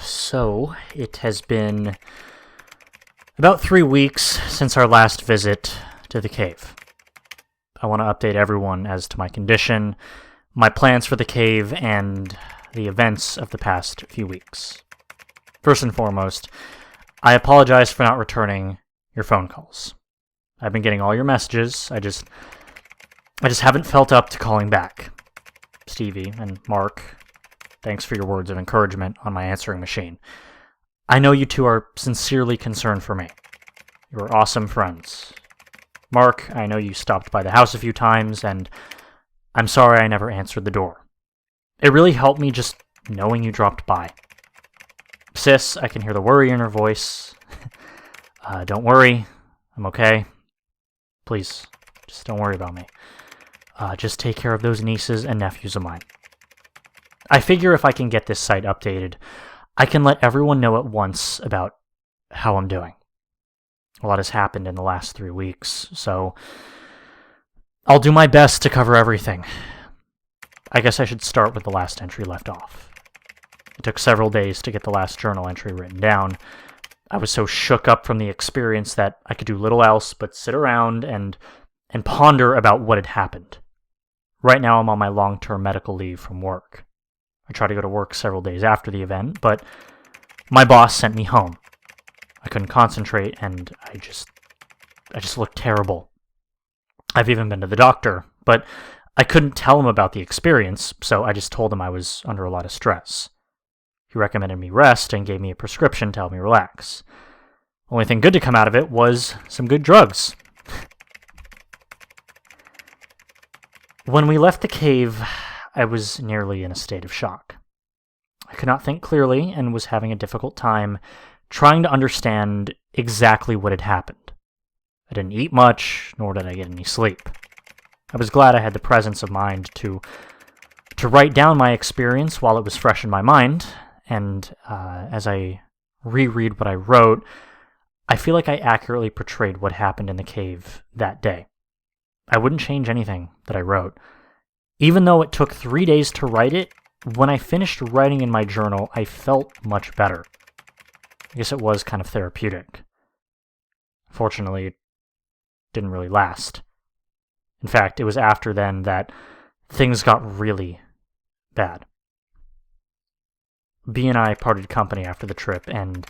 So it has been about 3 weeks since our last visit to the cave. I want to update everyone as to my condition, my plans for the cave, and the events of the past few weeks. First and foremost, I apologize for not returning your phone calls. I've been getting all your messages, I just haven't felt up to calling back. Stevie and Mark, thanks for your words of encouragement on my answering machine. I know you two are sincerely concerned for me. You are awesome friends. Mark, I know you stopped by the house a few times, and I'm sorry I never answered the door. It really helped me just knowing you dropped by. Sis, I can hear the worry in her voice. Don't worry, I'm okay. Please, just don't worry about me. Just take care of those nieces and nephews of mine. I figure if I can get this site updated, I can let everyone know at once about how I'm doing. A lot has happened in the last 3 weeks, so I'll do my best to cover everything. I guess I should start with the last entry left off. It took several days to get the last journal entry written down. I was so shook up from the experience that I could do little else but sit around and ponder about what had happened. Right now I'm on my long-term medical leave from work. I tried to go to work several days after the event, but my boss sent me home. I couldn't concentrate, and I just looked terrible. I've even been to the doctor, but I couldn't tell him about the experience, so I just told him I was under a lot of stress. He recommended me rest and gave me a prescription to help me relax. Only thing good to come out of it was some good drugs. When we left the cave, I was nearly in a state of shock. I could not think clearly and was having a difficult time trying to understand exactly what had happened. I didn't eat much, nor did I get any sleep. I was glad I had the presence of mind to write down my experience while it was fresh in my mind, and as I reread what I wrote, I feel like I accurately portrayed what happened in the cave that day. I wouldn't change anything that I wrote. Even though it took 3 days to write it, when I finished writing in my journal, I felt much better. I guess it was kind of therapeutic. Fortunately, it didn't really last. In fact, it was after then that things got really bad. B and I parted company after the trip, and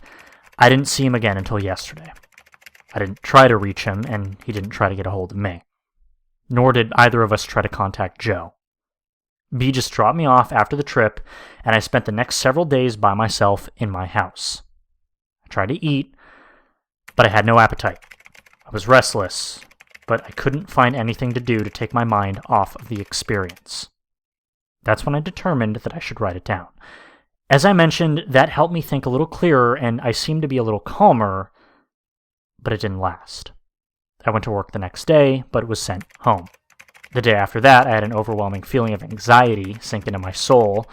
I didn't see him again until yesterday. I didn't try to reach him, and he didn't try to get a hold of me. Nor did either of us try to contact Joe. B just dropped me off after the trip, and I spent the next several days by myself in my house. I tried to eat, but I had no appetite. I was restless, but I couldn't find anything to do to take my mind off of the experience. That's when I determined that I should write it down. As I mentioned, that helped me think a little clearer, and I seemed to be a little calmer, but it didn't last. I went to work the next day, but was sent home. The day after that, I had an overwhelming feeling of anxiety sink into my soul.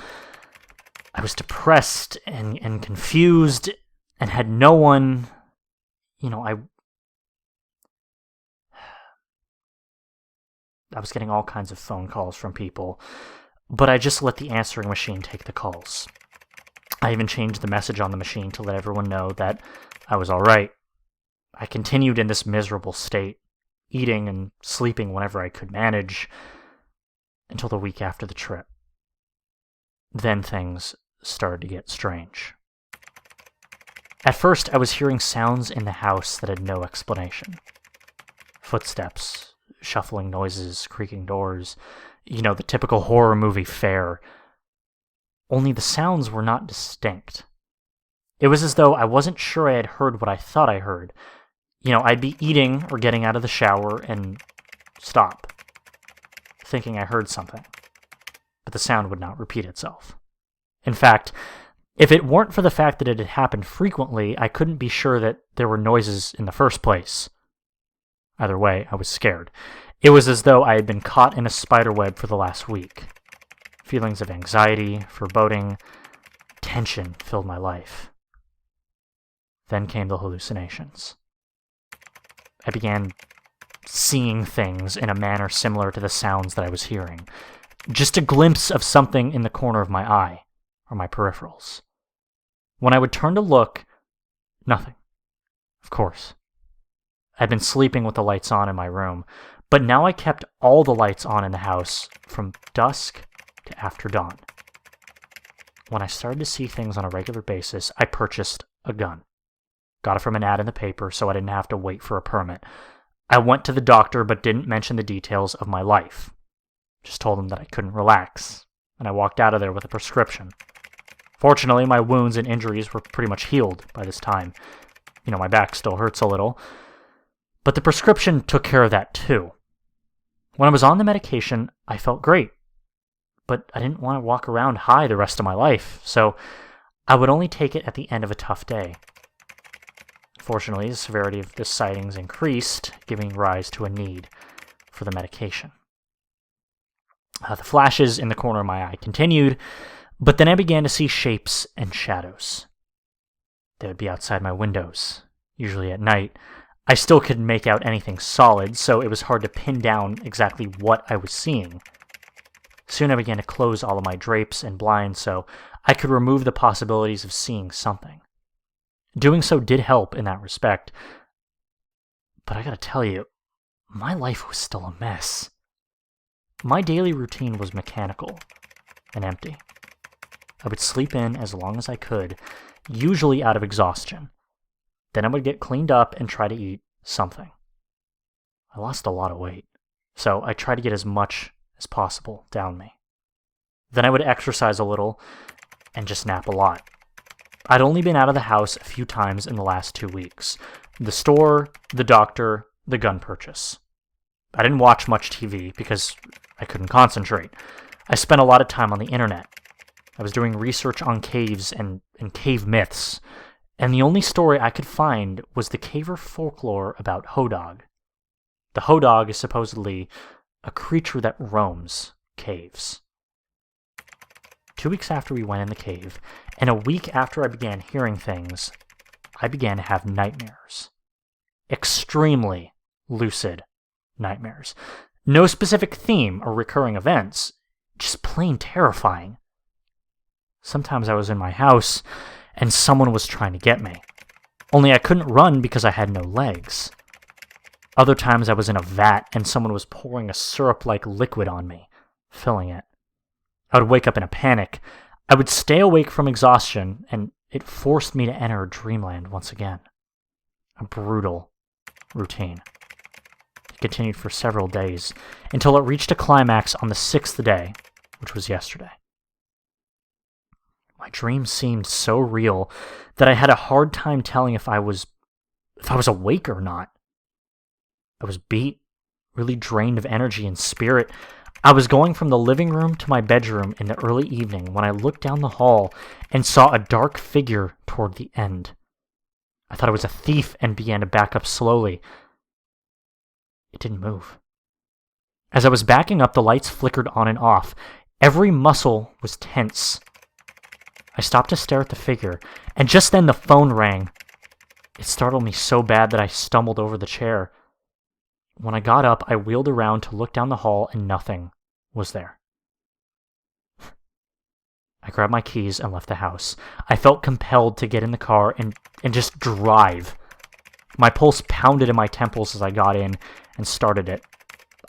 I was depressed and confused and had no one, I was getting all kinds of phone calls from people, but I just let the answering machine take the calls. I even changed the message on the machine to let everyone know that I was all right. I continued in this miserable state, eating and sleeping whenever I could manage, until the week after the trip. Then things started to get strange. At first, I was hearing sounds in the house that had no explanation. Footsteps, shuffling noises, creaking doors, the typical horror movie fare. Only the sounds were not distinct. It was as though I wasn't sure I had heard what I thought I heard. I'd be eating or getting out of the shower and stop, thinking I heard something, but the sound would not repeat itself. In fact, if it weren't for the fact that it had happened frequently, I couldn't be sure that there were noises in the first place. Either way, I was scared. It was as though I had been caught in a spider web for the last week. Feelings of anxiety, foreboding, tension filled my life. Then came the hallucinations. I began seeing things in a manner similar to the sounds that I was hearing. Just a glimpse of something in the corner of my eye, or my peripherals. When I would turn to look, nothing. Of course. I'd been sleeping with the lights on in my room, but now I kept all the lights on in the house from dusk to after dawn. When I started to see things on a regular basis, I purchased a gun. Got it from an ad in the paper so I didn't have to wait for a permit. I went to the doctor but didn't mention the details of my life. Just told him that I couldn't relax, and I walked out of there with a prescription. Fortunately, my wounds and injuries were pretty much healed by this time. My back still hurts a little, but the prescription took care of that too. When I was on the medication, I felt great, but I didn't want to walk around high the rest of my life, so I would only take it at the end of a tough day. Fortunately, the severity of the sightings increased, giving rise to a need for the medication. The flashes in the corner of my eye continued, but then I began to see shapes and shadows. They would be outside my windows, usually at night. I still couldn't make out anything solid, so it was hard to pin down exactly what I was seeing. Soon I began to close all of my drapes and blinds so I could remove the possibilities of seeing something. Doing so did help in that respect, but I gotta tell you, my life was still a mess. My daily routine was mechanical and empty. I would sleep in as long as I could, usually out of exhaustion. Then I would get cleaned up and try to eat something. I lost a lot of weight, so I tried to get as much as possible down me. Then I would exercise a little and just nap a lot. I'd only been out of the house a few times in the last 2 weeks. The store, the doctor, the gun purchase. I didn't watch much TV because I couldn't concentrate. I spent a lot of time on the internet. I was doing research on caves and cave myths, and the only story I could find was the caver folklore about Hodog. The Hodog is supposedly a creature that roams caves. 2 weeks after we went in the cave, and a week after I began hearing things, I began to have nightmares. Extremely lucid nightmares. No specific theme or recurring events, just plain terrifying. Sometimes I was in my house, and someone was trying to get me. Only I couldn't run because I had no legs. Other times I was in a vat, and someone was pouring a syrup-like liquid on me, filling it. I would wake up in a panic. I would stay awake from exhaustion, and it forced me to enter dreamland once again. A brutal routine. It continued for several days, until it reached a climax on the 6th day, which was yesterday. My dream seemed so real that I had a hard time telling if I was awake or not. I was beat, really drained of energy and spirit. I was going from the living room to my bedroom in the early evening when I looked down the hall and saw a dark figure toward the end. I thought it was a thief and began to back up slowly. It didn't move. As I was backing up, the lights flickered on and off. Every muscle was tense. I stopped to stare at the figure, and just then the phone rang. It startled me so bad that I stumbled over the chair. When I got up, I wheeled around to look down the hall, and nothing was there. I grabbed my keys and left the house. I felt compelled to get in the car and just drive. My pulse pounded in my temples as I got in and started it.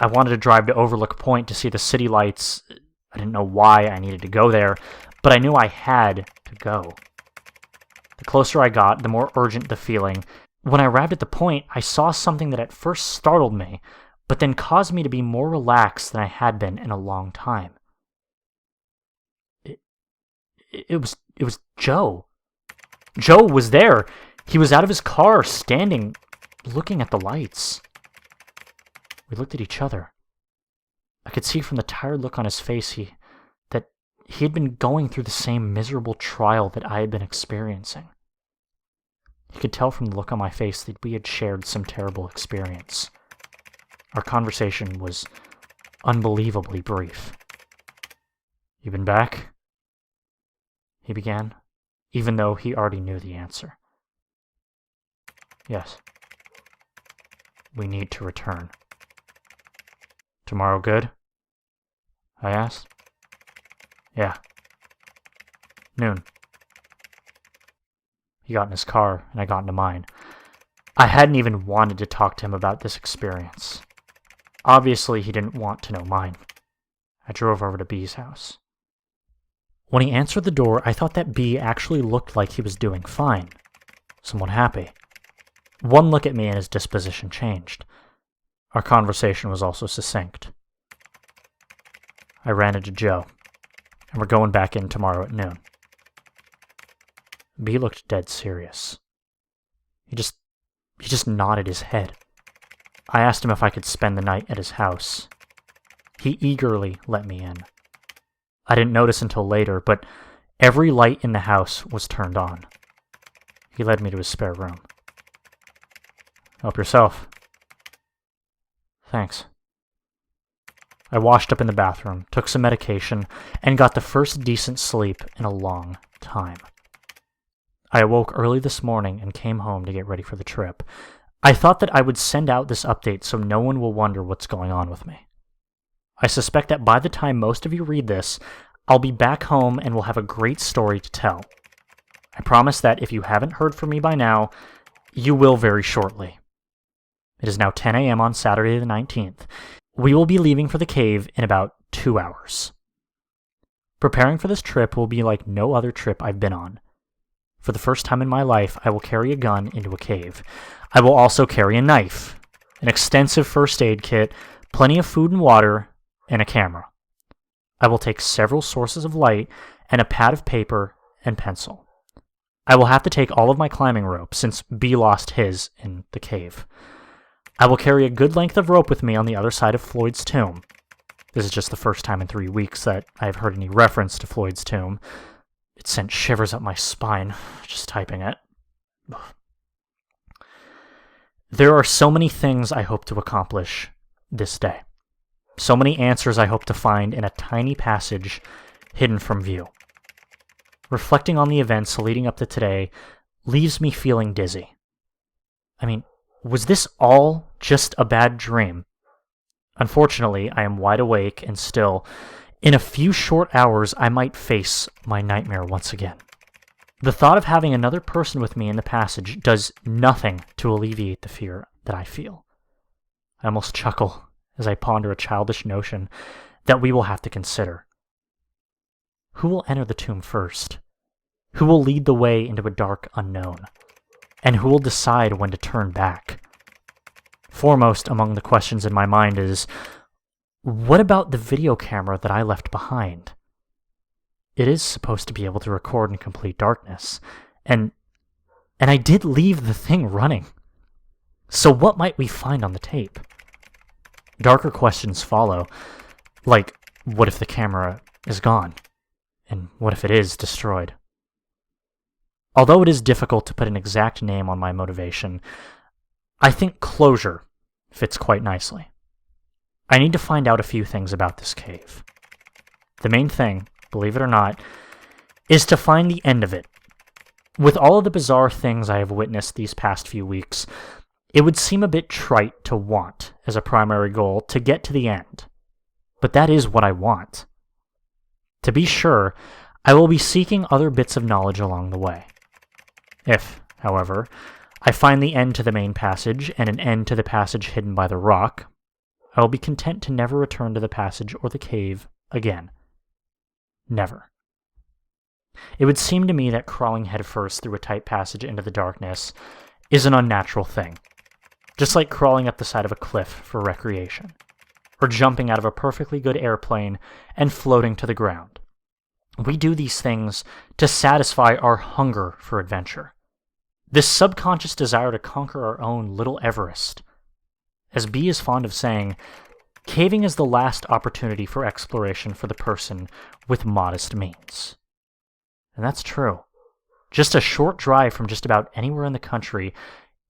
I wanted to drive to Overlook Point to see the city lights. I didn't know why I needed to go there, but I knew I had to go. The closer I got, the more urgent the feeling. When I arrived at the point, I saw something that at first startled me, but then caused me to be more relaxed than I had been in a long time. It was Joe. Joe was there. He was out of his car, standing, looking at the lights. We looked at each other. I could see from the tired look on his face that he had been going through the same miserable trial that I had been experiencing. He could tell from the look on my face that we had shared some terrible experience. Our conversation was unbelievably brief. "You been back?" he began, even though he already knew the answer. "Yes. We need to return." "Tomorrow good?" I asked. "Yeah. Noon." He got in his car, and I got into mine. I hadn't even wanted to talk to him about this experience. Obviously, he didn't want to know mine. I drove over to B's house. When he answered the door, I thought that B actually looked like he was doing fine, somewhat happy. One look at me and his disposition changed. Our conversation was also succinct. I ran into Joe, and we're going back in tomorrow at noon. B looked dead serious. He just nodded his head. I asked him if I could spend the night at his house. He eagerly let me in. I didn't notice until later, but every light in the house was turned on. He led me to his spare room. Help yourself. Thanks. I washed up in the bathroom, took some medication, and got the first decent sleep in a long time. I awoke early this morning and came home to get ready for the trip. I thought that I would send out this update so no one will wonder what's going on with me. I suspect that by the time most of you read this, I'll be back home and will have a great story to tell. I promise that if you haven't heard from me by now, you will very shortly. It is now 10 a.m. on Saturday the 19th. We will be leaving for the cave in about 2 hours. Preparing for this trip will be like no other trip I've been on. For the first time in my life, I will carry a gun into a cave. I will also carry a knife, an extensive first aid kit, plenty of food and water, and a camera. I will take several sources of light and a pad of paper and pencil. I will have to take all of my climbing rope since B lost his in the cave. I will carry a good length of rope with me on the other side of Floyd's tomb. This is just the first time in 3 weeks that I have heard any reference to Floyd's tomb. It sent shivers up my spine, just typing it. There are so many things I hope to accomplish this day. So many answers I hope to find in a tiny passage hidden from view. Reflecting on the events leading up to today leaves me feeling dizzy. I mean, was this all just a bad dream? Unfortunately, I am wide awake and still, in a few short hours, I might face my nightmare once again. The thought of having another person with me in the passage does nothing to alleviate the fear that I feel. I almost chuckle as I ponder a childish notion that we will have to consider. Who will enter the tomb first? Who will lead the way into a dark unknown? And who will decide when to turn back? Foremost among the questions in my mind is, what about the video camera that I left behind? It is supposed to be able to record in complete darkness, and I did leave the thing running. So what might we find on the tape? Darker questions follow, like, what if the camera is gone? And what if it is destroyed? Although it is difficult to put an exact name on my motivation, I think closure fits quite nicely. I need to find out a few things about this cave. The main thing, believe it or not, is to find the end of it. With all of the bizarre things I have witnessed these past few weeks, it would seem a bit trite to want as a primary goal to get to the end. But that is what I want. To be sure, I will be seeking other bits of knowledge along the way. If, however, I find the end to the main passage and an end to the passage hidden by the rock, I will be content to never return to the passage or the cave again. Never. It would seem to me that crawling headfirst through a tight passage into the darkness is an unnatural thing, just like crawling up the side of a cliff for recreation, or jumping out of a perfectly good airplane and floating to the ground. We do these things to satisfy our hunger for adventure, this subconscious desire to conquer our own little Everest. As B is fond of saying, caving is the last opportunity for exploration for the person with modest means. And that's true. Just a short drive from just about anywhere in the country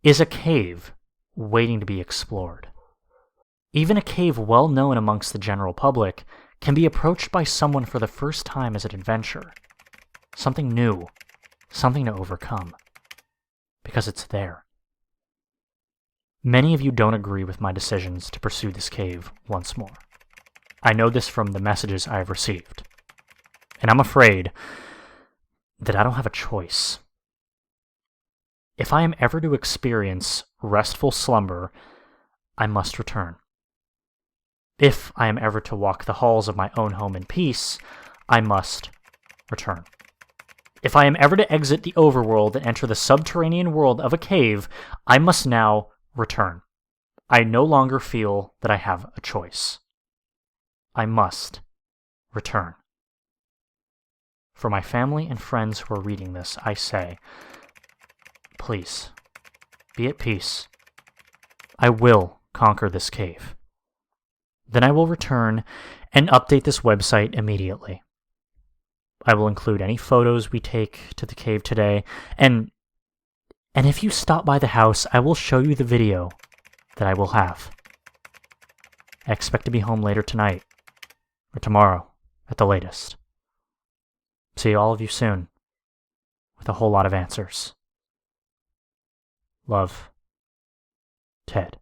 is a cave waiting to be explored. Even a cave well known amongst the general public can be approached by someone for the first time as an adventure. Something new, something to overcome. Because it's there. Many of you don't agree with my decisions to pursue this cave once more. I know this from the messages I have received. And I'm afraid that I don't have a choice. If I am ever to experience restful slumber, I must return. If I am ever to walk the halls of my own home in peace, I must return. If I am ever to exit the overworld and enter the subterranean world of a cave, I must now return. I no longer feel that I have a choice. I must return. For my family and friends who are reading this, I say, please, be at peace. I will conquer this cave. Then I will return and update this website immediately. I will include any photos we take to the cave today, and if you stop by the house, I will show you the video that I will have. I expect to be home later tonight, or tomorrow at the latest. See all of you soon, with a whole lot of answers. Love, Ted.